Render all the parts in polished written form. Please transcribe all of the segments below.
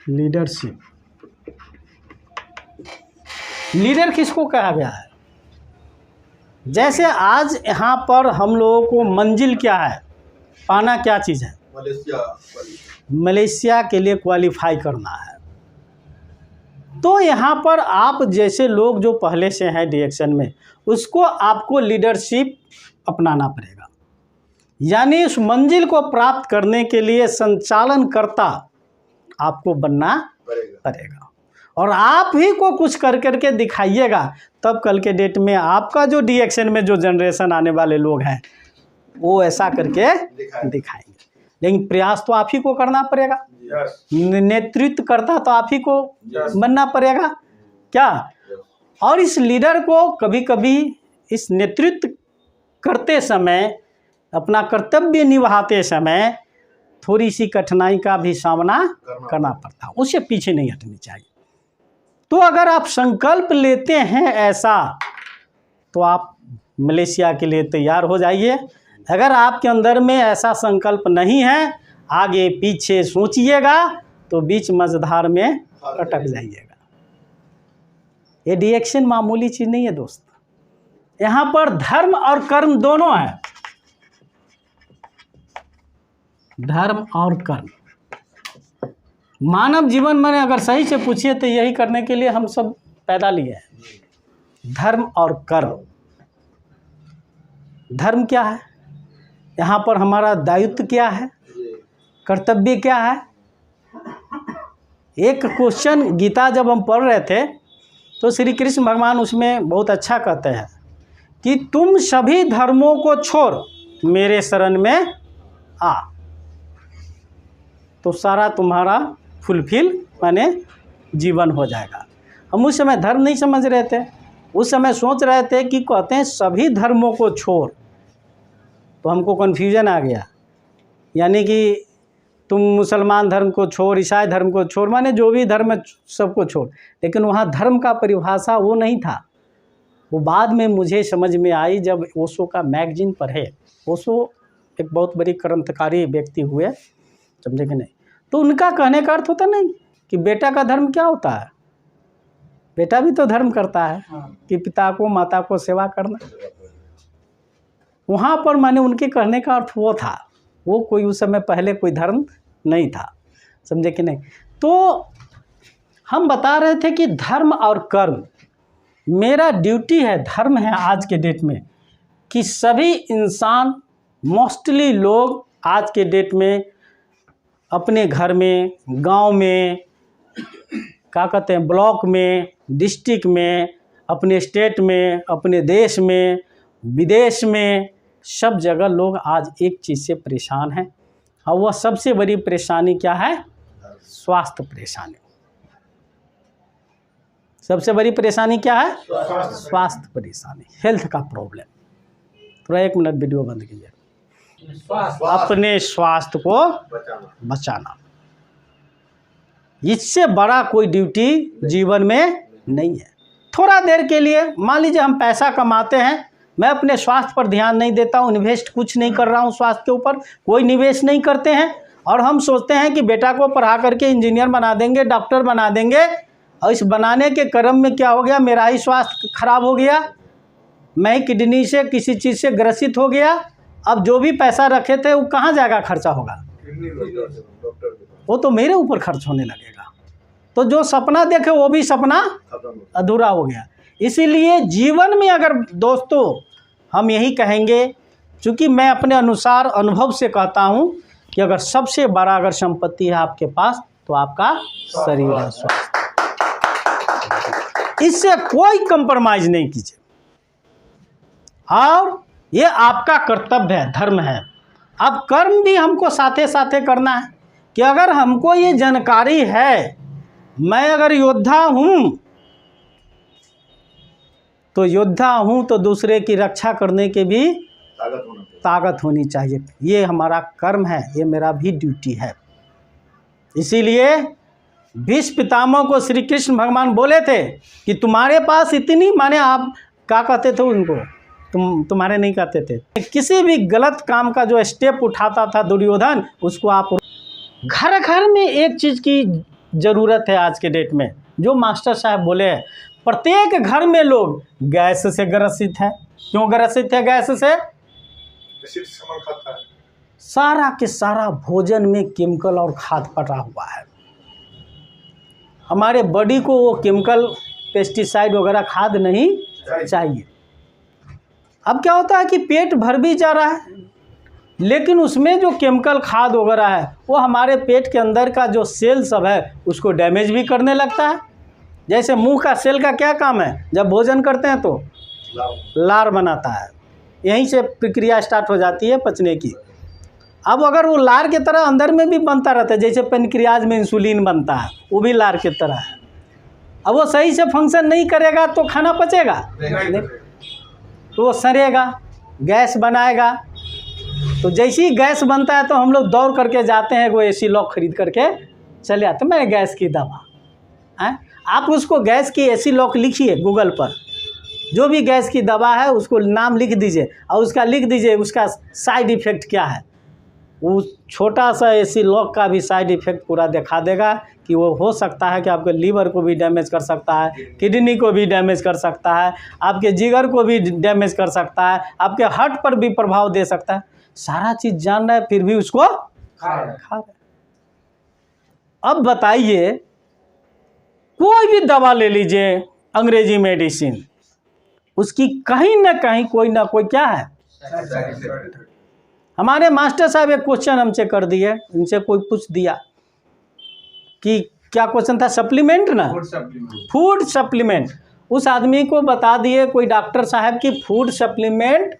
Leadership. Leader किसको कहा गया है? जैसे आज यहाँ पर हम लोगों को मंजिल क्या है, पाना क्या चीज़ है? मलेशिया के लिए क्वालिफाई करना है। तो यहाँ पर आप जैसे लोग जो पहले से हैं डायरेक्शन में, उसको आपको लीडरशिप अपनाना पड़ेगा। यानी उस मंजिल को प्राप्त करने के लिए संचालनकर्ता आपको बनना पड़ेगा और आप ही को कुछ कर करके दिखाइएगा, तब कल के डेट में आपका जो डायरेक्शन में जो जनरेशन आने वाले लोग हैं वो ऐसा करके दिखाएंगे। लेकिन प्रयास तो आप ही को करना पड़ेगा, नेतृत्व करता तो आप ही को बनना पड़ेगा क्या। और इस लीडर को कभी कभी इस नेतृत्व करते समय, अपना कर्तव्य निभाते समय थोड़ी सी कठिनाई का भी सामना करना पड़ता है, उससे पीछे नहीं हटनी चाहिए। तो अगर आप संकल्प लेते हैं ऐसा, तो आप मलेशिया के लिए तैयार हो जाइए। अगर आपके अंदर में ऐसा संकल्प नहीं है, आगे पीछे सोचिएगा तो बीच मझधार में अटक जाइएगा। ये डायरेक्शन मामूली चीज़ नहीं है दोस्त। यहाँ पर धर्म और कर्म दोनों है, धर्म और कर्म। मानव जीवन में अगर सही से पूछिए तो यही करने के लिए हम सब पैदा लिए हैं, धर्म और कर्म। धर्म क्या है, यहाँ पर हमारा दायित्व क्या है, कर्तव्य क्या है। एक क्वेश्चन गीता जब हम पढ़ रहे थे तो श्री कृष्ण भगवान उसमें बहुत अच्छा कहते हैं कि तुम सभी धर्मों को छोड़ मेरे शरण में आ, तो सारा तुम्हारा फुलफिल माने जीवन हो जाएगा। हम उस समय धर्म नहीं समझ रहे थे, उस समय सोच रहे थे कि कहते हैं सभी धर्मों को छोड़, तो हमको कन्फ्यूजन आ गया। यानी कि तुम मुसलमान धर्म को छोड़, ईसाई धर्म को छोड़, माने जो भी धर्म है सबको छोड़। लेकिन वहाँ धर्म का परिभाषा वो नहीं था, वो बाद में मुझे समझ में आई जब ओशो का मैगजीन पढ़े। ओशो एक बहुत बड़ी क्रांतिकारी व्यक्ति हुए, समझे कि नहीं। तो उनका कहने का अर्थ होता नहीं कि बेटा का धर्म क्या होता है, बेटा भी तो धर्म करता है कि पिता को माता को सेवा करना। वहाँ पर माने उनके कहने का अर्थ वो था, वो कोई उस समय पहले कोई धर्म नहीं था, समझे कि नहीं। तो हम बता रहे थे कि धर्म और कर्म मेरा ड्यूटी है, धर्म है आज के डेट में कि सभी इंसान, मोस्टली लोग आज के डेट में अपने घर में, गांव में, क्या कहते हैं, ब्लॉक में, डिस्ट्रिक्ट में, अपने स्टेट में, अपने देश में, विदेश में, सब जगह लोग आज एक चीज़ से परेशान हैं, और वह सबसे बड़ी परेशानी क्या है? स्वास्थ्य परेशानी। सबसे बड़ी परेशानी क्या है? स्वास्थ्य परेशानी, हेल्थ का प्रॉब्लम। थोड़ा एक मिनट वीडियो बंद कीजिए। अपने स्वास्थ्य को बचाना, इससे बड़ा कोई ड्यूटी जीवन में नहीं है। थोड़ा देर के लिए मान लीजिए हम पैसा कमाते हैं, मैं अपने स्वास्थ्य पर ध्यान नहीं देता हूँ, इन्वेस्ट कुछ नहीं कर रहा हूँ स्वास्थ्य के ऊपर, कोई निवेश नहीं करते हैं, और हम सोचते हैं कि बेटा को पढ़ा करके इंजीनियर बना देंगे, डॉक्टर बना देंगे, और इस बनाने के क्रम में क्या हो गया, मेरा ही स्वास्थ्य खराब हो गया, मैं किडनी से किसी चीज़ से ग्रसित हो गया। अब जो भी पैसा रखे थे वो कहाँ जाएगा, खर्चा होगा, वो तो मेरे ऊपर खर्च होने लगेगा। तो जो सपना देखे वो भी सपना अधूरा हो गया। इसीलिए जीवन में अगर दोस्तों हम यही कहेंगे, चूँकि मैं अपने अनुसार अनुभव से कहता हूँ कि अगर सबसे बड़ा अगर संपत्ति है आपके पास तो आपका शरीर है, स्वास्थ्य। इससे कोई कंप्रोमाइज नहीं कीजिए, और ये आपका कर्तव्य है, धर्म है। अब कर्म भी हमको साथे साथे करना है कि अगर हमको ये जानकारी है, मैं अगर योद्धा हूँ तो योद्धा हूँ तो दूसरे की रक्षा करने के भी ताकत होनी चाहिए। ये हमारा कर्म है, ये मेरा भी ड्यूटी है। इसीलिए भीष्म पितामह को श्री कृष्ण भगवान बोले थे कि तुम्हारे पास इतनी, माने आप क्या कहते थे उनको, तुम्हारे नहीं कहते थे, किसी भी गलत काम का जो स्टेप उठाता था दुर्योधन, उसको आप घर घर में एक चीज़ की ज़रूरत है आज के डेट में। जो मास्टर साहब बोले हैं, प्रत्येक घर में लोग गैस से ग्रसित है। क्यों ग्रसित है? गैस से एसिड सामान खाता है, सारा के सारा भोजन में केमिकल और खाद पड़ा हुआ है। हमारे बॉडी को वो केमिकल, पेस्टिसाइड वगैरह खाद नहीं चाहिए। अब क्या होता है कि पेट भर भी जा रहा है, लेकिन उसमें जो केमिकल खाद वगैरह है वो हमारे पेट के अंदर का जो सेल सब है उसको डैमेज भी करने लगता है। जैसे मुंह का सेल का क्या काम है? जब भोजन करते हैं तो लार बनाता है, यहीं से प्रक्रिया स्टार्ट हो जाती है पचने की। अब अगर वो लार के तरह अंदर में भी बनता रहता है, जैसे पेनक्रियाज में इंसुलिन बनता है, वो भी लार की तरह है। अब वो सही से फंक्शन नहीं करेगा तो खाना पचेगा नहीं, तो वो सड़ेगा, गैस बनाएगा। तो जैसे ही गैस बनता है तो हम लोग दौड़ करके जाते हैं, वो एसी लॉक खरीद करके चले आते हैं, मैं गैस की दवा है। आप उसको गैस की एसी लॉक लिखिए गूगल पर, जो भी गैस की दवा है उसको नाम लिख दीजिए और उसका लिख दीजिए उसका साइड इफ़ेक्ट क्या है। वो छोटा सा एसी लॉक का भी साइड इफ़ेक्ट पूरा दिखा देगा कि वो हो सकता है कि आपके लीवर को भी डैमेज कर सकता है, किडनी को भी डैमेज कर सकता है, आपके जिगर को भी डैमेज कर सकता है, आपके हार्ट पर भी प्रभाव दे सकता है। सारा चीज़ जान रहा है फिर भी उसको खा रहा है। अब बताइए, कोई भी दवा ले लीजिए, अंग्रेजी मेडिसिन, उसकी कहीं ना कहीं कोई ना कोई क्या है। हमारे मास्टर साहब एक क्वेश्चन हमसे कर दिए, इनसे कोई पूछ दिया कि क्या क्वेश्चन था? सप्लीमेंट ना, फूड सप्लीमेंट। उस आदमी को बता दिए कोई डॉक्टर साहब कि फूड सप्लीमेंट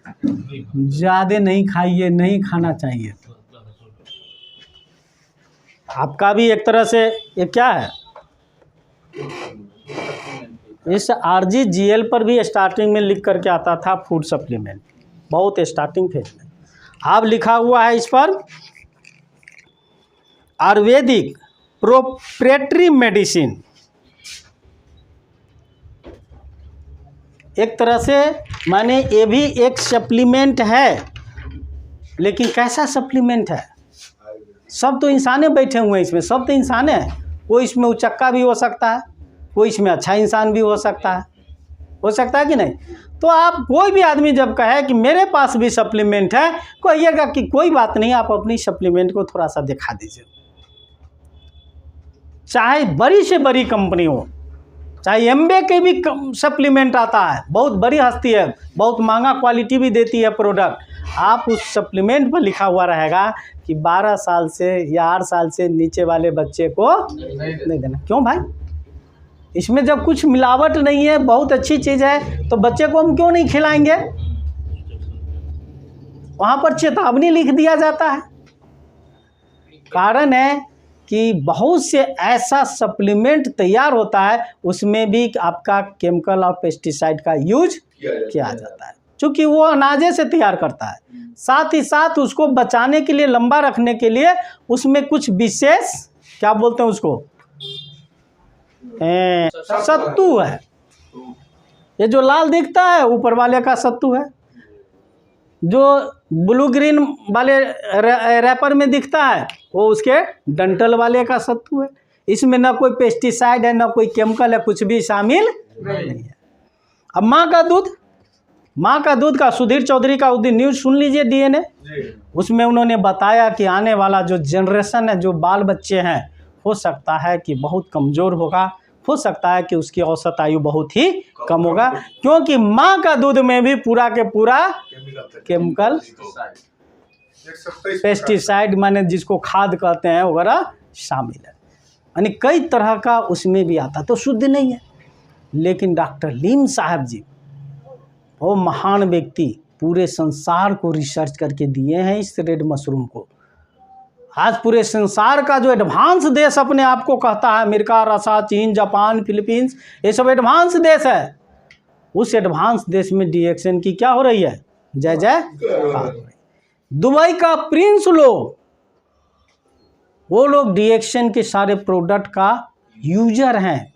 ज़्यादा नहीं खाइए, नहीं खाना चाहिए। आपका भी एक तरह से ये क्या है, इस RGGL पर भी स्टार्टिंग में लिख करके आता था फूड सप्लीमेंट, बहुत स्टार्टिंग फेज में। अब लिखा हुआ है इस पर आयुर्वेदिक प्रोप्रेटरी मेडिसिन। एक तरह से माने ये भी एक सप्लीमेंट है, लेकिन कैसा सप्लीमेंट है? सब तो इंसाने बैठे हुए हैं इसमें, सब तो इंसान है। कोई इसमें उचक्का भी हो सकता है, कोई इसमें अच्छा इंसान भी हो सकता है कि नहीं? तो आप कोई भी आदमी जब कहे कि मेरे पास भी सप्लीमेंट है, कहिएगा कि कोई बात नहीं, आप अपनी सप्लीमेंट को थोड़ा सा दिखा दीजिए। चाहे बड़ी से बड़ी कंपनी हो, चाहे एम्बे के भी सप्लीमेंट आता है, बहुत बड़ी हस्ती है, बहुत महंगा क्वालिटी भी देती है प्रोडक्ट। आप उस सप्लीमेंट पर लिखा हुआ रहेगा कि 12 साल से या 8 साल से नीचे वाले बच्चे को नहीं देना। क्यों भाई? इसमें जब कुछ मिलावट नहीं है, बहुत अच्छी चीज़ है, तो बच्चे को हम क्यों नहीं खिलाएंगे? वहाँ पर चेतावनी लिख दिया जाता है। कारण है कि बहुत से ऐसा सप्लीमेंट तैयार होता है, उसमें भी आपका केमिकल और पेस्टिसाइड का यूज किया जाता है, क्योंकि वो अनाजे से तैयार करता है। साथ ही साथ उसको बचाने के लिए, लंबा रखने के लिए उसमें कुछ विशेष, क्या बोलते हैं उसको, सत्तू है। ये जो लाल दिखता है ऊपर वाले का सत्तू है, जो ब्लू ग्रीन वाले रैपर में दिखता है वो उसके डंठल वाले का सत्तू है। इसमें ना कोई पेस्टिसाइड है, ना कोई केमिकल है, कुछ भी शामिल नहीं है। अब माँ का दूध का सुधीर चौधरी का उस दिन न्यूज़ सुन लीजिए, DNA, उसमें उन्होंने बताया कि आने वाला जो जनरेशन है, जो बाल बच्चे हैं, हो सकता है कि बहुत कमज़ोर होगा, हो सकता है कि उसकी औसत आयु बहुत ही कम होगा, क्योंकि माँ का दूध में भी पूरा के पूरा केमिकल, पेस्टिसाइड माने जिसको खाद कहते हैं वगैरह शामिल है, यानी कई तरह का उसमें भी आता, तो शुद्ध नहीं है। लेकिन डॉक्टर लीम साहब जी, वो महान व्यक्ति, पूरे संसार को रिसर्च करके दिए हैं इस रेड मशरूम को। आज पूरे संसार का जो एडवांस देश अपने आप को कहता है, अमेरिका, रशिया, चीन, जापान, फिलीपींस, ये सब एडवांस देश है। उस एडवांस देश में डिएक्शन की क्या हो रही है? जय जय। दुबई का प्रिंस लोग, वो लोग डिएक्शन के सारे प्रोडक्ट का यूजर हैं।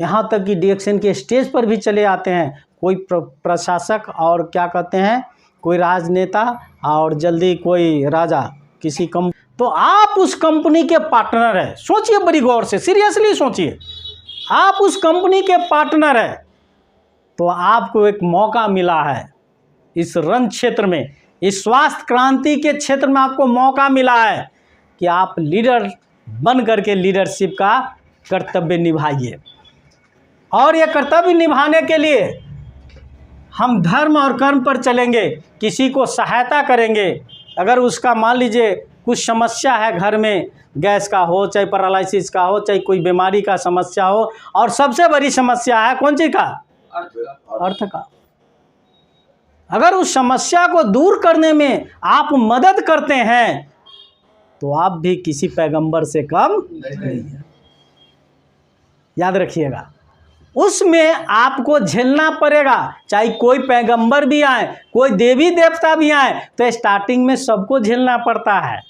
यहाँ तक कि डिएक्शन के स्टेज पर भी चले आते हैं। कोई प्रशासक और क्या कहते हैं, कोई राजनेता और जल्दी कोई राजा, किसी कम तो आप उस कंपनी के पार्टनर हैं। सोचिए बड़ी गौर से, सीरियसली सोचिए, आप उस कंपनी के पार्टनर हैं, तो आपको एक मौका मिला है इस रन क्षेत्र में, इस स्वास्थ्य क्रांति के क्षेत्र में आपको मौका मिला है कि आप लीडर बन करके लीडरशिप का कर्तव्य निभाइए। और ये कर्तव्य निभाने के लिए हम धर्म और कर्म पर चलेंगे, किसी को सहायता करेंगे। अगर उसका मान लीजिए कुछ समस्या है घर में, गैस का हो, चाहे पैरालिसिस का हो, चाहे कोई बीमारी का समस्या हो, और सबसे बड़ी समस्या है कौन सी का? अर्थ का। अगर उस समस्या को दूर करने में आप मदद करते हैं तो आप भी किसी पैगंबर से कम नहीं है। याद रखिएगा, उसमें आपको झेलना पड़ेगा, चाहे कोई पैगंबर भी आए, कोई देवी देवता भी आए, तो स्टार्टिंग में सबको झेलना पड़ता है।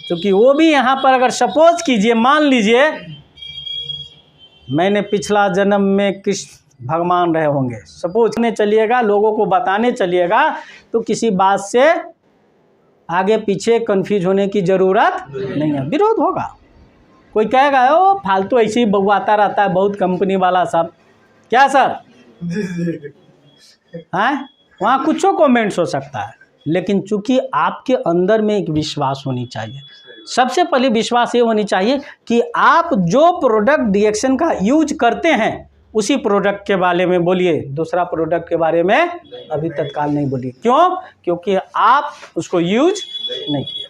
क्योंकि वो भी यहाँ पर अगर सपोज कीजिए, मान लीजिए मैंने पिछला जन्म में कृष्ण भगवान रहे होंगे, सपोज ने चलिएगा, लोगों को बताने चलिएगा, तो किसी बात से आगे पीछे कंफ्यूज होने की ज़रूरत नहीं है। विरोध होगा, कोई कहेगा ओ फालतू ऐसे ही बगवाता रहता है बहुत कंपनी वाला सब, क्या सर? हैं? वहाँ कुछ कमेंट्स हो सकता है, लेकिन चूंकि आपके अंदर में एक विश्वास होनी चाहिए। सबसे पहले विश्वास ये होनी चाहिए कि आप जो प्रोडक्ट डीएक्शन का यूज करते हैं उसी प्रोडक्ट के बारे में बोलिए, दूसरा प्रोडक्ट के बारे में अभी तत्काल नहीं बोलिए। क्यों? क्योंकि आप उसको यूज नहीं किया।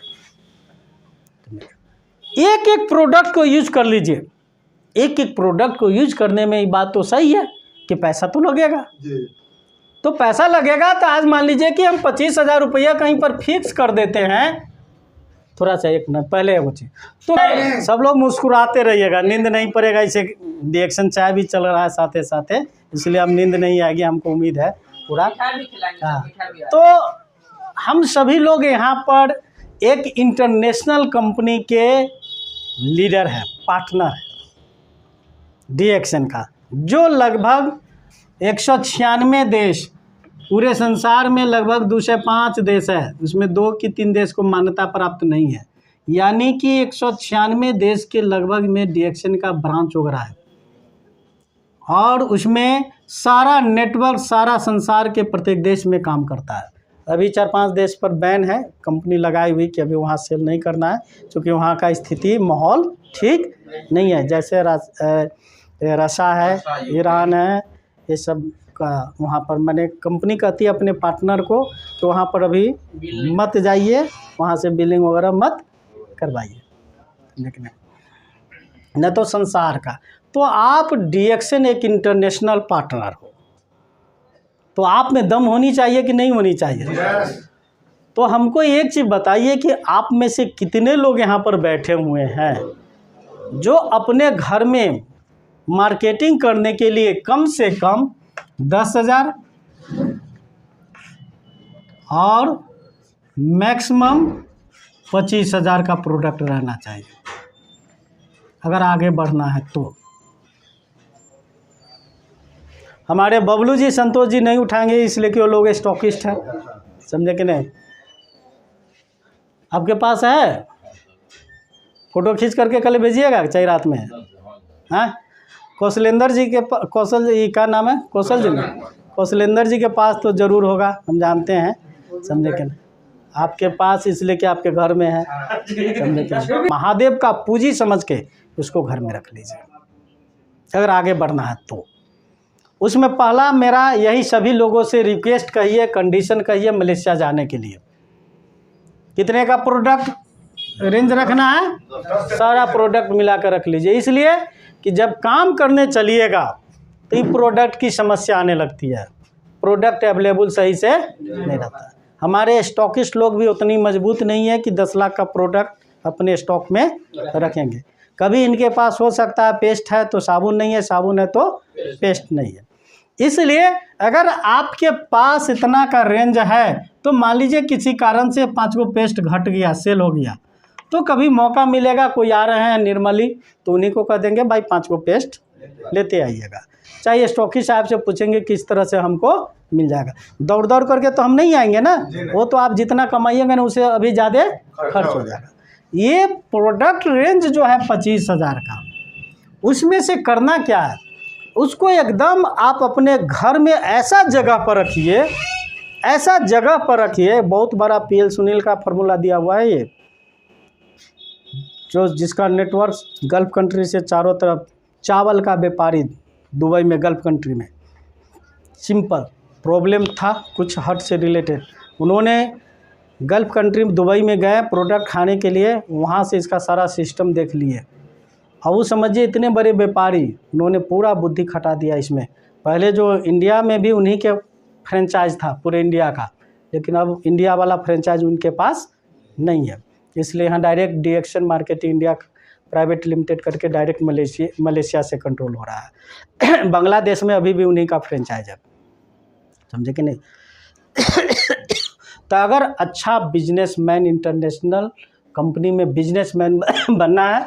एक एक प्रोडक्ट को यूज कर लीजिए। एक एक प्रोडक्ट को यूज करने में ये बात तो सही है कि पैसा तो लगेगा, तो पैसा लगेगा। तो आज मान लीजिए कि हम 25,000 रुपया कहीं पर फिक्स कर देते हैं, थोड़ा सा एक मिनट पहले वो चीज़, तो सब लोग मुस्कुराते रहिएगा, नींद नहीं पड़ेगा। इसे डीएक्शन चाय भी चल रहा है साथे साथे, इसलिए अब नींद नहीं आएगी, हमको उम्मीद है पूरा। हाँ, तो हम सभी लोग यहाँ पर एक इंटरनेशनल कंपनी के लीडर हैं, पार्टनर है डीएक्शन का, जो लगभग 196 देश, पूरे संसार में लगभग 205 देश है, उसमें 2 की 3 देश को मान्यता प्राप्त नहीं है, यानी कि 196 देश के लगभग में डीएक्शन का ब्रांच हो रहा है। और उसमें सारा नेटवर्क सारा संसार के प्रत्येक देश में काम करता है। अभी 4-5 देश पर बैन है, कंपनी लगाई हुई कि अभी वहाँ सेल नहीं करना है, क्योंकि वहाँ का स्थिति माहौल ठीक नहीं है। जैसे रशिया है, ईरान है, ये सब का वहाँ पर मैंने कंपनी कहती है अपने पार्टनर को कि वहाँ पर अभी मत जाइए, वहाँ से बिलिंग वगैरह मत करवाइए, लेकिन न तो संसार का। तो आप डीएक्शन एक इंटरनेशनल पार्टनर हो, तो आप में दम होनी चाहिए कि नहीं होनी चाहिए? तो हमको एक चीज़ बताइए कि आप में से कितने लोग यहाँ पर बैठे हुए हैं जो अपने घर में मार्केटिंग करने के लिए कम से कम 10,000 और मैक्सिमम 25,000 का प्रोडक्ट रहना चाहिए अगर आगे बढ़ना है तो। हमारे बबलू जी, संतोष जी नहीं उठाएंगे इसलिए कि वो लोग स्टॉकिस्ट हैं, समझे कि नहीं? आपके पास है, फोटो खींच करके कल भेजिएगा, चाहे रात में। हाँ, कौशलेंद्र जी के कौशल जी का नाम है, कौशल जी में, कौशलेंद्र जी के पास तो ज़रूर होगा, हम जानते हैं, समझे कि नहीं? आपके पास इसलिए कि आपके घर में है, समझे कि नहीं? महादेव का पूजी समझ के उसको घर में रख लीजिए अगर आगे बढ़ना है तो। उसमें पहला मेरा यही सभी लोगों से रिक्वेस्ट कहिए, कंडीशन कहिए मलेशिया जाने के लिए। कितने का प्रोडक्ट रेंज रखना है? सारा प्रोडक्ट मिला कर रख लीजिए, इसलिए कि जब काम करने चलिएगा तो ये प्रोडक्ट की समस्या आने लगती है, प्रोडक्ट अवेलेबल सही से नहीं रहता। हमारे स्टॉकिस्ट लोग भी उतनी मजबूत नहीं है कि 10 लाख का प्रोडक्ट अपने स्टॉक में रखेंगे। कभी इनके पास हो सकता है पेस्ट है तो साबुन नहीं है, साबुन है तो पेस्ट नहीं है। इसलिए अगर आपके पास इतना का रेंज है तो मान लीजिए किसी कारण से 5 को पेस्ट घट गया, सेल हो गया, तो कभी मौका मिलेगा, कोई आ रहे हैं निर्मली तो उन्हीं को कह देंगे भाई 5 को पेस्ट लेते आइएगा। चाहे स्टॉकी साहब से पूछेंगे किस तरह से हमको मिल जाएगा। दौड़ दौड़ करके तो हम नहीं आएंगे ना, वो तो आप जितना कमाइएगा ना उसे अभी ज़्यादा खर्च हो जाएगा। ये प्रोडक्ट रेंज जो है 25,000 का, उसमें से करना क्या है, उसको एकदम आप अपने घर में ऐसा जगह पर रखिए, ऐसा जगह पर रखिए। बहुत बड़ा पीएल सुनील का फार्मूला दिया हुआ है, ये जो जिसका नेटवर्क गल्फ कंट्री से चारों तरफ, चावल का व्यापारी दुबई में, गल्फ कंट्री में। सिंपल प्रॉब्लम था कुछ हट से रिलेटेड, उन्होंने गल्फ कंट्री दुबई में गए प्रोडक्ट खाने के लिए, वहाँ से इसका सारा सिस्टम देख लिए। और वो समझिए इतने बड़े व्यापारी, उन्होंने पूरा बुद्धि खटा दिया इसमें। पहले जो इंडिया में भी उन्हीं के फ्रेंचाइज था पूरे इंडिया का, लेकिन अब इंडिया वाला फ्रेंचाइज उनके पास नहीं है, इसलिए यहाँ direct DXN marketing India private limited करके डायरेक्ट मलेशिया से कंट्रोल हो रहा है। बांग्लादेश में अभी भी उन्हीं का फ्रेंचाइज है, समझे कि नहीं। तो अगर अच्छा बिजनेसमैन, इंटरनेशनल कंपनी में बिजनेसमैन बनना है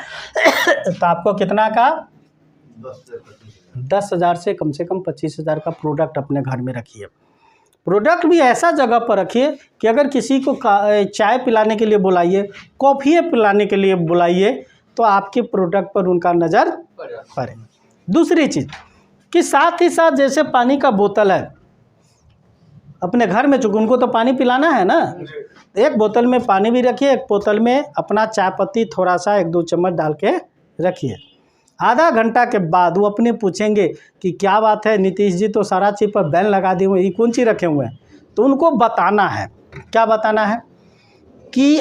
तो आपको कितना का 10,000 से कम 25,000 का प्रोडक्ट अपने घर में रखिए। प्रोडक्ट भी ऐसा जगह पर रखिए कि अगर किसी को चाय पिलाने के लिए बुलाइए, कॉफ़ी पिलाने के लिए बुलाइए, तो आपके प्रोडक्ट पर उनका नज़र पड़े। दूसरी चीज़ कि साथ ही साथ जैसे पानी का बोतल है अपने घर में, चूँकि उनको तो पानी पिलाना है ना, एक बोतल में पानी भी रखिए, एक बोतल में अपना चाय पत्ती थोड़ा सा 1-2 चम्मच डाल के रखिए। आधा घंटा के बाद वो अपने पूछेंगे कि क्या बात है नीतीश जी, तो सारा चीज़ पर बैन लगा दिए हुए, ये कौन सी रखे हुए हैं। तो उनको बताना है, क्या बताना है कि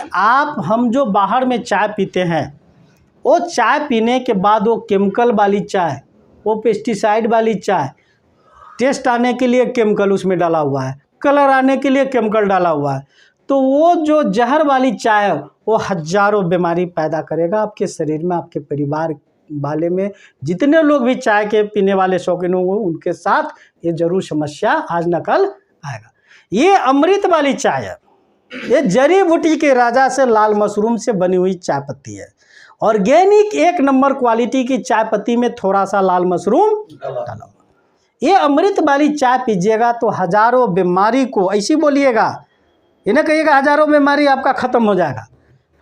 हम जो बाहर में चाय पीते हैं, वो चाय पीने के बाद वो केमिकल वाली चाय, वो पेस्टिसाइड वाली चाय, टेस्ट आने के लिए केमिकल उसमें डाला हुआ है, कलर आने के लिए केमिकल डाला हुआ है, तो वो जो जहर वाली चाय है वो हजारों बीमारी पैदा करेगा आपके शरीर में, आपके परिवार वाले में। जितने लोग भी चाय के पीने वाले शौकीन होंगे उनके साथ ये जरूर समस्या आज न कल आएगा। ये अमृत वाली चाय है, ये जड़ी बूटी के राजा से लाल मशरूम से बनी हुई चाय पत्ती है। ऑर्गेनिक 1 नंबर क्वालिटी की चाय पत्ती में थोड़ा सा लाल मशरूम डाला हुआ। ये अमृत वाली चाय पीजिएगा तो हजारों बीमारी को, ऐसी बोलिएगा, इन्हें कहिएगा हजारों बीमारी आपका ख़त्म हो जाएगा,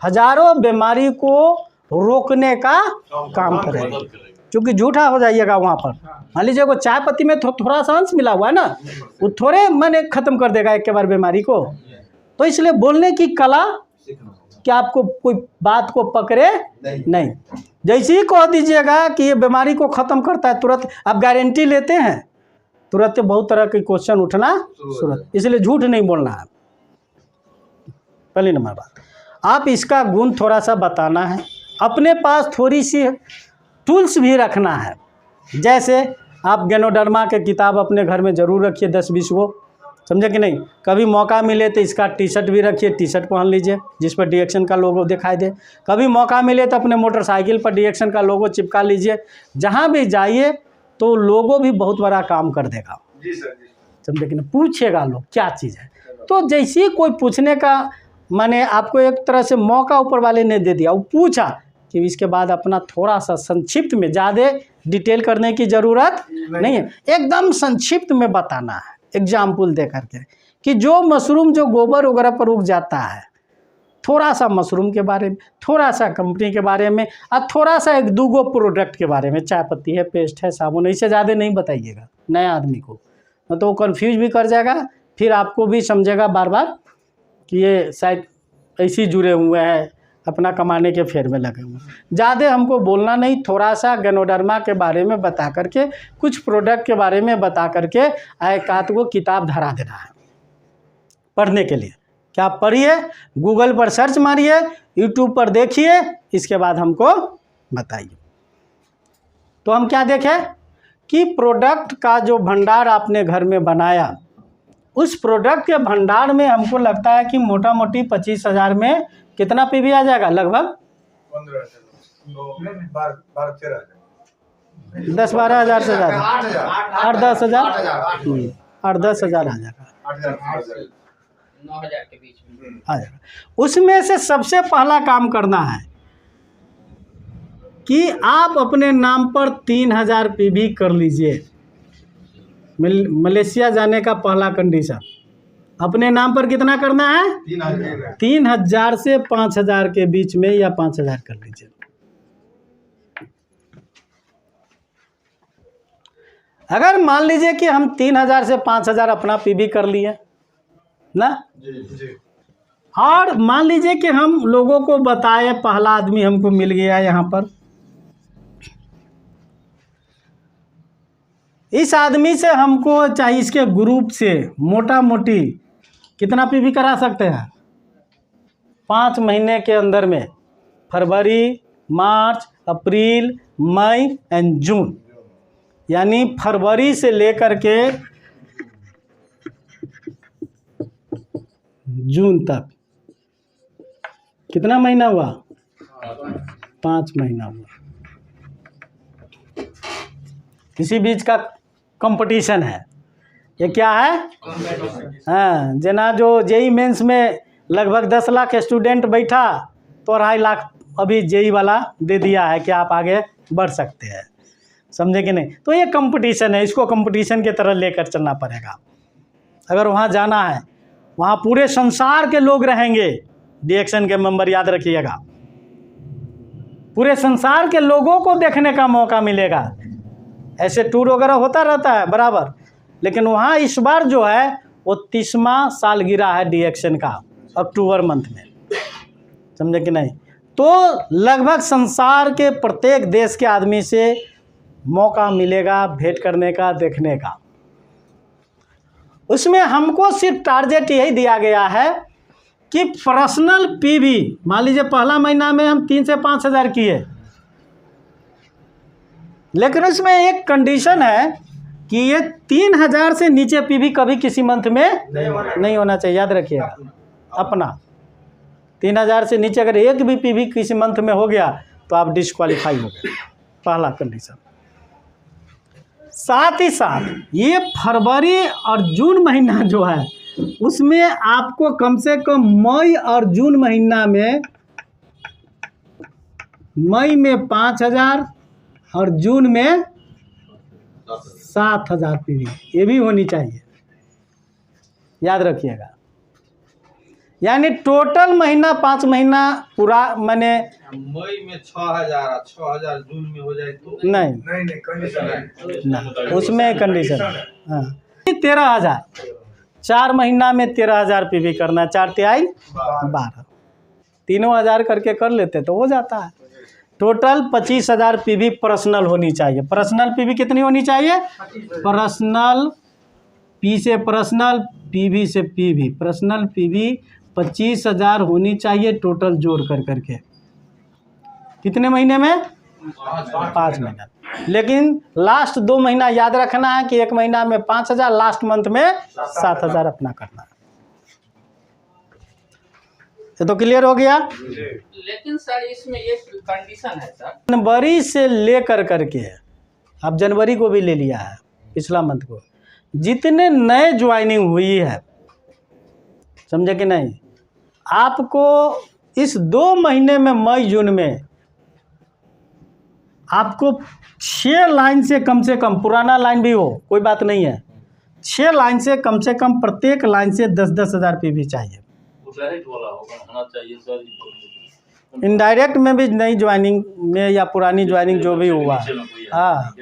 हजारों बीमारी को रोकने का काम करेगा। क्योंकि झूठा हो जाइएगा वहाँ पर, मान लीजिए वो चाय पत्ती में थोड़ा सा अंश मिला हुआ है ना, वो थोड़े मैंने ख़त्म कर देगा एक के बार बीमारी को। तो इसलिए बोलने की कला कि आपको कोई बात को पकड़े नहीं, जैसे ही कह दीजिएगा कि ये बीमारी को ख़त्म करता है, तुरंत आप गारंटी लेते हैं, तुरंत बहुत तरह के क्वेश्चन उठना शुरू। इसलिए झूठ नहीं बोलना है। पहली नंबर बात, आप इसका गुण थोड़ा सा बताना है, अपने पास थोड़ी सी टूल्स भी रखना है। जैसे आप गैनोडर्मा के किताब अपने घर में ज़रूर रखिए 10-20 गो, समझे कि नहीं। कभी मौका मिले तो इसका टी-शर्ट भी रखिए, टी-शर्ट पहन लीजिए जिस पर डीएक्शन का लोगो दिखाई दे। कभी मौका मिले तो अपने मोटरसाइकिल पर डीएक्शन का लोगो चिपका लीजिए। जहाँ भी जाइए तो लोगो भी बहुत बड़ा काम कर देगा, जी सर जी। समझे कि नहीं। पूछेगा लोग क्या चीज़ है, तो जैसे ही कोई पूछने का माने आपको एक तरह से मौका ऊपर वाले ने दे दिया, वो पूछा कि इसके बाद अपना थोड़ा सा संक्षिप्त में, ज़्यादा डिटेल करने की ज़रूरत नहीं है, एकदम संक्षिप्त में बताना है एग्जाम्पल दे करके कि जो मशरूम जो गोबर वगैरह पर उग जाता है, थोड़ा सा मशरूम के बारे में, थोड़ा सा कंपनी के बारे में, और थोड़ा सा 1-2 गो प्रोडक्ट के बारे में, चाय पत्ती है, पेस्ट है, साबुन, इससे ज़्यादा नहीं बताइएगा नया आदमी को, तो वो कन्फ्यूज भी कर जाएगा, फिर आपको भी समझेगा बार बार कि ये शायद ऐसे ही जुड़े हुए हैं, अपना कमाने के फेर में लगे हुए। ज़्यादा हमको बोलना नहीं, थोड़ा सा गैनोडर्मा के बारे में बता करके, कुछ प्रोडक्ट के बारे में बता करके एक आध को किताब धरा देना है पढ़ने के लिए। क्या पढ़िए, गूगल पर सर्च मारिए, यूट्यूब पर देखिए, इसके बाद हमको बताइए। तो हम क्या देखें कि प्रोडक्ट का जो भंडार आपने घर में बनाया, उस प्रोडक्ट के भंडार में हमको लगता है कि मोटा मोटी 25,000 में कितना पीवी आ जाएगा, लगभग 10-12 हज़ार से ज़्यादा, 8-10 हज़ार, 8-10 हज़ार आ जाएगा, 9,000 के बीच में आ जाएगा। उसमें से सबसे पहला काम करना है कि आप अपने नाम पर 3,000 पीवी कर लीजिए। मलेशिया जाने का पहला कंडीशन अपने नाम पर कितना करना है? 3,000 से 5,000 के बीच में, या 5,000 कर लीजिए। अगर मान लीजिए कि हम 3,000 से 5,000 अपना पीवी कर लिए ना, और मान लीजिए कि हम लोगों को बताए, पहला आदमी हमको मिल गया यहाँ पर, इस आदमी से हमको चाहिए, इसके ग्रुप से मोटा मोटी कितना पीवी करा सकते हैं? 5 महीने के अंदर में, फरवरी, मार्च, अप्रैल, मई एंड जून, यानी फरवरी से लेकर के जून तक कितना महीना हुआ? 5 महीना हुआ। किसी बीच का कंपटीशन है, ये क्या है? हाँ, जना जो जेई मेंस में लगभग 10 लाख स्टूडेंट बैठा, तो 2.5 लाख अभी जेई वाला दे दिया है कि आप आगे बढ़ सकते हैं, समझे कि नहीं? तो ये कंपटीशन है, इसको कंपटीशन की तरह लेकर चलना पड़ेगा। अगर वहाँ जाना है, वहाँ पूरे संसार के लोग रहेंगे, डीएक्शन के मेंबर, याद रखिएगा, पूरे संसार के लोगों को देखने का मौका मिलेगा। ऐसे टूर वगैरह होता रहता है बराबर, लेकिन वहाँ इस बार जो है वो 30वां सालगिरह है डीएक्शन का, अक्टूबर मंथ में, समझे कि नहीं? तो लगभग संसार के प्रत्येक देश के आदमी से मौका मिलेगा भेंट करने का, देखने का। उसमें हमको सिर्फ टारगेट यही दिया गया है कि पर्सनल पीवी, मान लीजिए पहला महीना में हम 3 से 5,000 किए, लेकिन उसमें एक कंडीशन है कि ये 3,000 से नीचे पीवी कभी किसी मंथ में नहीं होना चाहिए, याद रखिएगा। अपना 3,000 से नीचे अगर एक भी पीवी किसी मंथ में हो गया तो आप डिस्क्वालीफाई हो गए, पहला कंडीशन। साथ ही साथ ये फरवरी और जून महीना जो है, उसमें आपको कम से कम मई और जून महीना में, मई में 5,000 और जून में 7,000 पीवी, ये भी होनी चाहिए, याद रखिएगा। यानी टोटल महीना 5 महीना पूरा, मैंने मई में 6,000 जून में हो जाए तो नहीं कंडीशन नहीं, उसमें कंडीशन है। हाँ, 13,000, 4 महीना में 13,000 पीवी करना, 4 तिहाई 12, तीनों 1000 करके कर लेते तो हो जाता है। टोटल 25,000 पीवी पर्सनल होनी चाहिए। पर्सनल पीवी कितनी होनी चाहिए? पर्सनल पी से पर्सनल, पीवी से पीवी, पर्सनल पीवी 25,000 होनी चाहिए टोटल जोड़ कर करके। कितने महीने में? 5 महीना। लेकिन लास्ट 2 महीना याद रखना है कि 1 महीना में 5,000, लास्ट मंथ में 7,000 अपना करना है। ये तो क्लियर हो गया। लेकिन सर इसमें एक कंडीशन है सर, जनवरी से लेकर करके, अब जनवरी को भी ले लिया है, पिछला मंथ को, जितने नए ज्वाइनिंग हुई है, समझे कि नहीं, आपको इस 2 महीने में, मई जून में, आपको 6 लाइन से कम, पुराना लाइन भी हो कोई बात नहीं है, 6 लाइन से कम प्रत्येक लाइन से 10-10 हज़ार पीवी चाहिए। डायरेक्ट वाला होना चाहिए सर, इनडायरेक्ट में भी नई ज्वाइनिंग में या पुरानी ज्वाइनिंग जो भी हुआ, हाँ,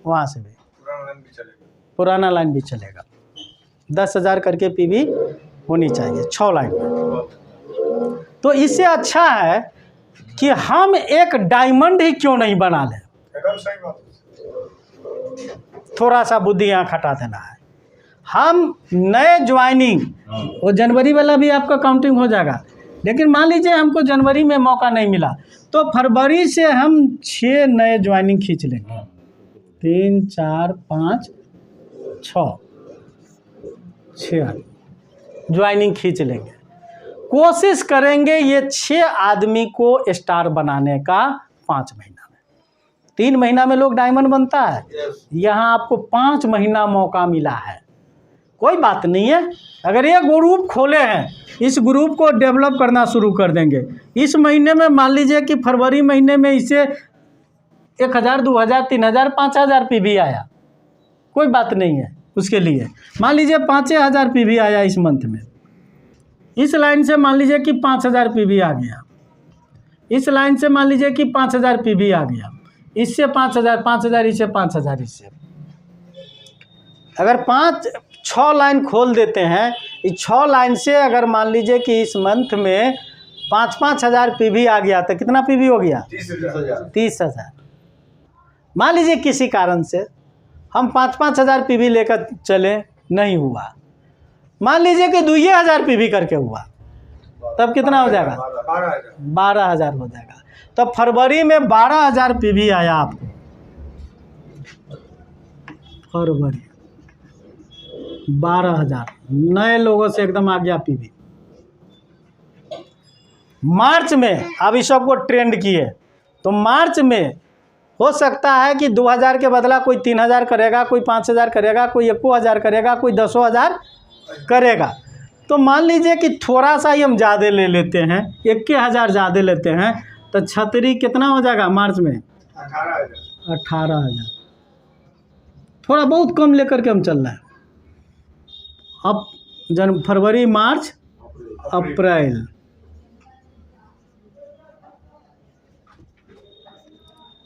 वहाँ से भी पुराना लाइन भी चलेगा। 10,000 करके पीवी होनी चाहिए 6 लाइन में। तो इससे अच्छा है कि हम एक डायमंड ही क्यों नहीं बना लें। एकदम सही बात है। थोड़ा सा बुद्धि यहाँ खटा देना है। हम नए ज्वाइनिंग, वो जनवरी वाला भी आपका काउंटिंग हो जाएगा, लेकिन मान लीजिए हमको जनवरी में मौका नहीं मिला तो फरवरी से हम 6 नए ज्वाइनिंग खींच लेंगे। 3, 4, 5, 6 ज्वाइनिंग खींच लेंगे। कोशिश करेंगे ये 6 आदमी को स्टार बनाने का 5 महीना में। 3 महीना में लोग डायमंड बनता है, यहाँ आपको 5 महीना मौका मिला है। कोई बात नहीं है, अगर ये ग्रुप खोले हैं, इस ग्रुप को डेवलप करना शुरू कर देंगे। इस महीने में मान लीजिए कि फरवरी महीने में इसे 1,000, 2,000, 3,000, 5,000 पीवी आया, कोई बात नहीं है, उसके लिए मान लीजिए 5,000 PV आया इस मंथ में, इस लाइन से मान लीजिए कि 5,000 PV आ गया, इस लाइन से मान लीजिए कि 5,000 PV आ गया, इससे 5,000 5,000 इससे 5,000 इससे। अगर 5-6 लाइन खोल देते हैं, इस 6 लाइन से अगर मान लीजिए कि इस मंथ में 5,000 PV आ गया तो कितना PV हो गया? 30,000। मान लीजिए किसी कारण से हम 5,000 PV लेकर चले, नहीं हुआ, मान लीजिए कि 2,000 PV करके हुआ, तब कितना हो जाएगा? 12,000 हो जाएगा। तब फरवरी में 12,000 PV आया आपको, फरवरी 12,000 नए लोगों से एकदम आ गया PV। मार्च में अब इस सबको ट्रेंड किए, तो मार्च में हो सकता है कि 2,000 के बदला कोई 3,000 करेगा, कोई 5,000 करेगा, कोई 1,000 करेगा, कोई 10,000 करेगा। तो मान लीजिए कि थोड़ा सा ही हम ज़्यादा ले लेते हैं, 1,000 ज़्यादा लेते हैं, तो छतरी कितना हो जाएगा मार्च में? 18,000। थोड़ा बहुत कम लेकर के हम चल रहे हैं। अब फरवरी, मार्च, अप्रैल,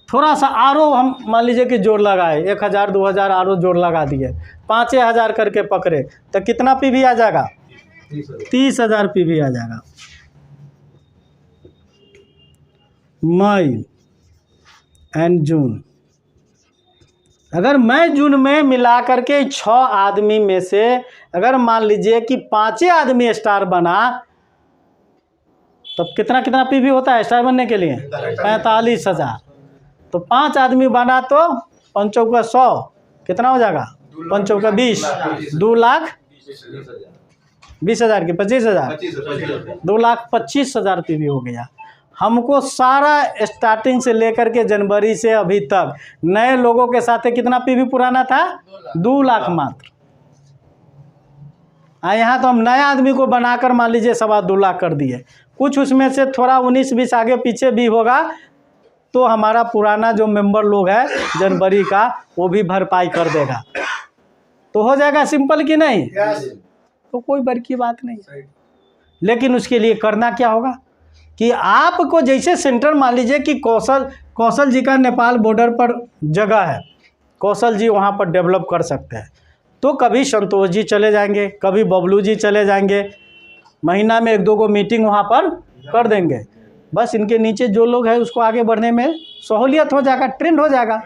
थोड़ा सा आरो हम मान लीजिए कि जोड़ लगाए, 1,000 2,000 आरो जोड़ लगा दिए, 5,000 करके पकड़े, तो कितना PV आ जाएगा? 30,000 PV आ जाएगा। मई एंड जून, अगर मई जून में मिला करके 6 आदमी में से अगर मान लीजिए कि 5 आदमी स्टार बना, तब कितना PV होता है स्टार बनने के लिए? 45,000। तो 5 आदमी बना तो 5 चौका 100, कितना हो जाएगा? 5 चौका 20, 2,20,000 की 25,000, 2,25,000 PV हो गया। हमको सारा स्टार्टिंग से लेकर के जनवरी से अभी तक नए लोगों के साथ कितना PV पुराना था? 2 लाख मात्र। यहाँ तो हम नए आदमी को बनाकर मान लीजिए 2.25 लाख कर दिए, कुछ उसमें से थोड़ा 19-20 आगे पीछे भी होगा, तो हमारा पुराना जो मेंबर लोग है जनवरी का, वो भी भरपाई कर देगा, तो हो जाएगा सिंपल कि नहीं? तो कोई बड़ी की बात नहीं। लेकिन उसके लिए करना क्या होगा कि आपको जैसे सेंटर मान लीजिए कि कौशल जी का नेपाल बॉर्डर पर जगह है, कौशल जी वहाँ पर डेवलप कर सकते हैं, तो कभी संतोष जी चले जाएंगे, कभी बबलू जी चले जाएंगे, महीना में 1-2 मीटिंग वहाँ पर कर देंगे। बस इनके नीचे जो लोग हैं उसको आगे बढ़ने में सहूलियत हो जाएगा, ट्रेंड हो जाएगा।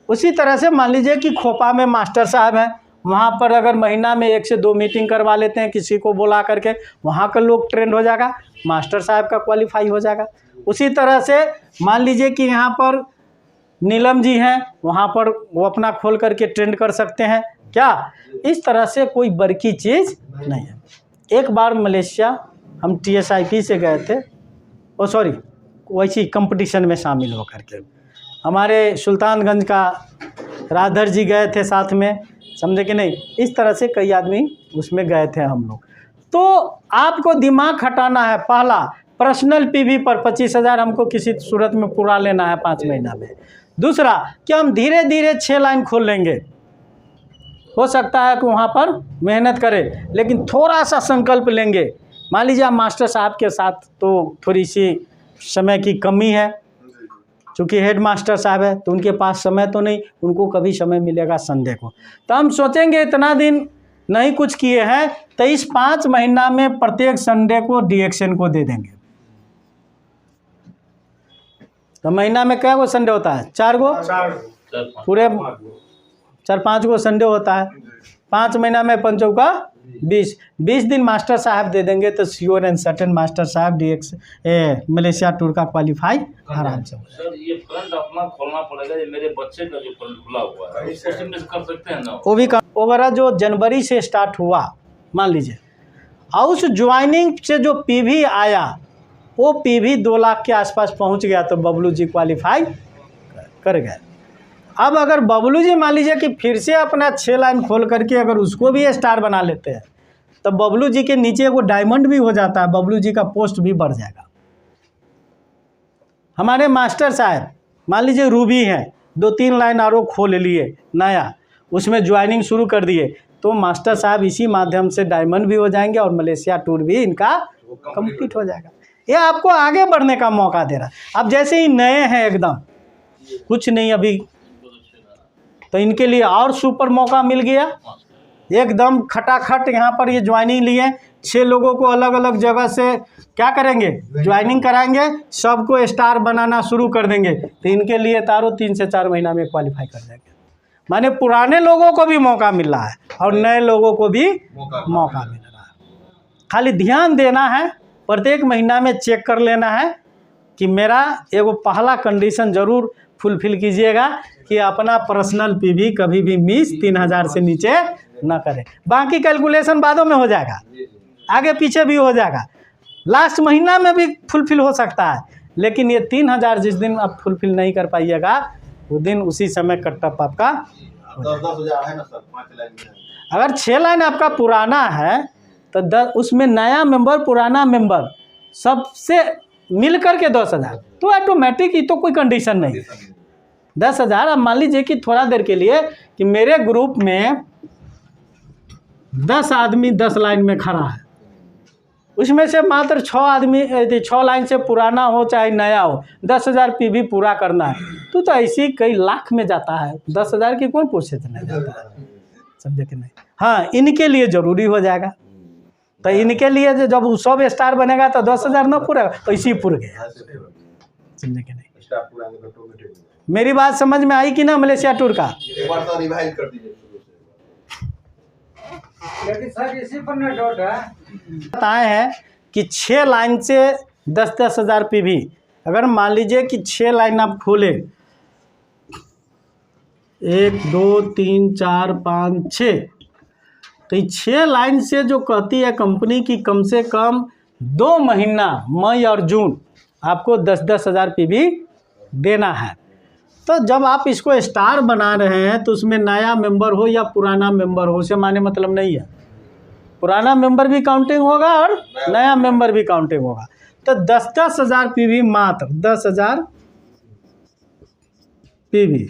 उसी तरह से मान लीजिए कि खोपा में मास्टर साहब हैं, वहाँ पर अगर महीना में 1 से 2 मीटिंग करवा लेते हैं किसी को बुला करके, वहाँ का लोग ट्रेंड हो जाएगा, मास्टर साहब का क्वालिफाई हो जाएगा। उसी तरह से मान लीजिए कि यहाँ पर नीलम जी हैं, वहाँ पर वो अपना खोल करके ट्रेंड कर सकते हैं। क्या इस तरह से कोई बड़की चीज़ नहीं है। एक बार मलेशिया हम TSIP से गए थे, वैसी कंपटीशन में शामिल होकर के, हमारे सुल्तानगंज का राधर जी गए थे साथ में, समझे कि नहीं? इस तरह से कई आदमी उसमें गए थे हम लोग। तो आपको दिमाग खटाना है, पहला पर्सनल PV पर 25,000 हमको किसी सूरत में पूरा लेना है 5 महीना में। दूसरा कि हम धीरे धीरे 6 लाइन खोल लेंगे, हो सकता है कि वहाँ पर मेहनत करें, लेकिन थोड़ा सा संकल्प लेंगे। मान लीजिए आप मास्टर साहब के साथ तो थोड़ी सी समय की कमी है, चूँकि हेड मास्टर साहब है तो उनके पास समय तो नहीं, उनको कभी समय मिलेगा संडे को। तो हम सोचेंगे इतना दिन नहीं कुछ किए हैं, तो इस 5 महीना में प्रत्येक संडे को DXN को दे देंगे। तो महीना में क्या गो संडे होता है? 4 गो, पूरे 4-5 गो संडे होता है। 5 महीना में 5 चौका 20 दिन मास्टर साहब दे देंगे, तो श्योर एंड सर्टेन मास्टर साहब मलेशिया टूर का क्वालिफाई आराम से। सर ये फ्रंट अपना खोलना पड़ेगा, ये मेरे बच्चे का जो फ्रंट खुला हुआ है उसी में कर सकते हैं ना? वो भी वगैरह जो जनवरी से स्टार्ट हुआ मान लीजिए, और उस ज्वाइनिंग से जो PV आया वो PV 2 लाख के आसपास पहुंच गया, तो बबलू जी क्वालिफाई कर गए। अब अगर बबलू जी मान लीजिए कि फिर से अपना 6 लाइन खोल करके अगर उसको भी स्टार बना लेते हैं, तो बबलू जी के नीचे वो डायमंड भी हो जाता है, बबलू जी का पोस्ट भी बढ़ जाएगा। हमारे मास्टर साहब मान लीजिए रूबी हैं, 2-3 लाइन आरो खोल लिए नया, उसमें ज्वाइनिंग शुरू कर दिए तो मास्टर साहब इसी माध्यम से डायमंड भी हो जाएंगे और मलेशिया टूर भी इनका कंप्लीट हो जाएगा। ये आपको आगे बढ़ने का मौका दे रहा है। अब जैसे ही नए हैं एकदम कुछ नहीं अभी, तो इनके लिए और सुपर मौका मिल गया। एकदम खटाखट यहाँ पर ये ज्वाइनिंग लिए 6 लोगों को अलग अलग जगह से क्या करेंगे, ज्वाइनिंग कराएंगे, सबको स्टार बनाना शुरू कर देंगे। तो इनके लिए तारो 3 से 4 महीना में क्वालिफाई कर देंगे। माने पुराने लोगों को भी मौका मिल रहा है और नए लोगों को भी मौका मिल रहा है। खाली ध्यान देना है, प्रत्येक महीना में चेक कर लेना है कि मेरा एगो पहला कंडीशन ज़रूर फुलफिल कीजिएगा कि अपना पर्सनल पीवी कभी भी मिस 3000 से नीचे ना करें। बाकी कैलकुलेशन बादों में हो जाएगा, आगे पीछे भी हो जाएगा, लास्ट महीना में भी फुलफिल हो सकता है। लेकिन ये 3000 जिस दिन आप फुलफिल नहीं कर पाइएगा वो दिन उसी समय कटअप आपका 10,000 है ना सर, 5 लाइन में। अगर 6 लाइन आपका पुराना है तो 10 उसमें नया मेंबर पुराना मेंबर सबसे मिल करके 10,000 तो ऑटोमेटिक, ही तो कोई कंडीशन नहीं। 10,000 अब मान लीजिए कि थोड़ा देर के लिए कि मेरे ग्रुप में 10 आदमी 10 लाइन में खड़ा है, उसमें से मात्र 6 आदमी 6 लाइन से पुराना हो चाहे नया हो 10,000 पीवी पूरा करना है तो ऐसे ही कई लाख में जाता है। 10,000 की कौन पूछे तो नहीं जाता है, समझे कि नहीं। हाँ, इनके लिए ज़रूरी हो जाएगा। तो इनके लिए जब 100 स्टार बनेगा तो 10,000 ना पूरा तो इसी पूर गया, समझे कि नहीं। मेरी बात समझ में आई कि ना मलेशिया टूर का? एक बार तो रिवाइज कर दीजिए लेकिन सर इसी पर ना डाउट है, बताए हैं कि 6 लाइन से 10-10 हज़ार पीवी। अगर मान लीजिए कि 6 लाइन आप खोले 1 2 3 4 5 6, तो ये 6 लाइन से जो कहती है कंपनी की कम से कम 2 महीना मई और जून आपको 10-10 हज़ार पीवी देना है। तो जब आप इसको स्टार बना रहे हैं तो उसमें नया मेंबर हो या पुराना मेंबर हो उसे माने मतलब नहीं है। पुराना मेंबर भी काउंटिंग होगा और नया मेंबर भी काउंटिंग होगा। तो 10-10 हज़ार पीवी, मात्र 10,000 पीवी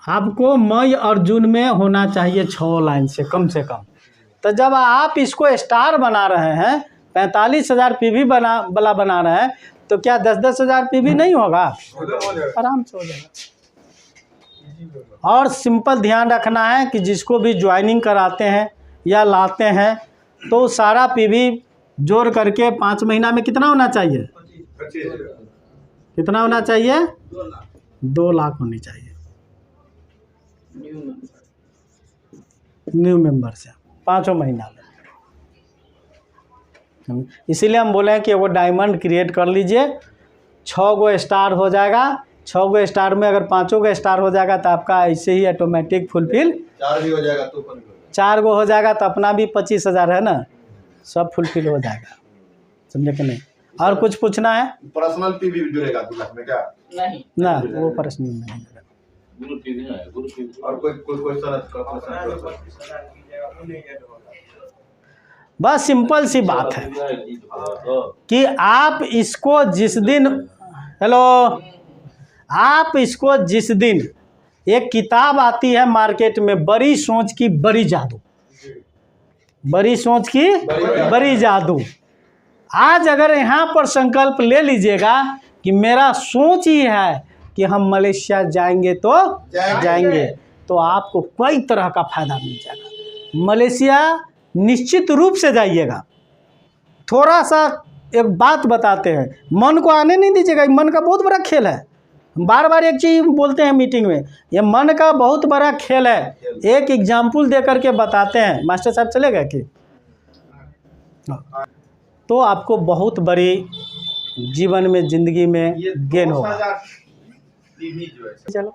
आपको मई और जून में होना चाहिए 6 लाइन से कम से कम। तो जब आप इसको स्टार बना रहे हैं 45,000 पीवी बना रहे हैं तो क्या 10-10 हज़ार पीवी नहीं होगा? आराम से हो जाएगा। और सिंपल ध्यान रखना है कि जिसको भी ज्वाइनिंग कराते हैं या लाते हैं तो सारा पीवी जोड़ करके 5 महीना में कितना होना चाहिए? कितना होना चाहिए? 2 लाख होनी चाहिए न्यू मेंबर से 5 महीना में। इसीलिए हम बोले हैं कि वो डायमंड क्रिएट कर लीजिए, 6 गो स्टार हो जाएगा। 6 गो स्टार में अगर 5 गो स्टार हो जाएगा तो आपका ऐसे ही ऑटोमेटिक फुलफिल 4 भी हो जाएगा तो 4 गो हो जाएगा तो अपना भी 25,000 है ना, सब फुलफिल हो जाएगा, समझे कि नहीं। और कुछ पूछना है? पर्सनल पीवी भी जुड़ेगा 2 लाख में क्या? नहीं, ना वो पर्सनल नहीं। गुरु पीवी ना है, गुरु पीवी। और कोई क्वेश्चन बस सिंपल सी बात है कि आप इसको जिस दिन आप इसको जिस दिन एक किताब आती है मार्केट में, बड़ी सोच की बड़ी जादू, बड़ी सोच की बड़ी जादू। आज अगर यहाँ पर संकल्प ले लीजिएगा कि मेरा सोच ही है कि हम मलेशिया जाएंगे तो जाएंगे, तो आपको कई तरह का फायदा मिल जाएगा। मलेशिया निश्चित रूप से जाइएगा। थोड़ा सा एक बात बताते हैं, मन को आने नहीं दीजिएगा। मन का बहुत बड़ा खेल है, बार बार एक चीज़ बोलते हैं मीटिंग में, ये मन का बहुत बड़ा खेल है। एक एग्जाम्पल दे करके बताते हैं, मास्टर साहब चलेगा कि तो आपको बहुत बड़ी जीवन में ज़िंदगी में गेन होगा। चलो।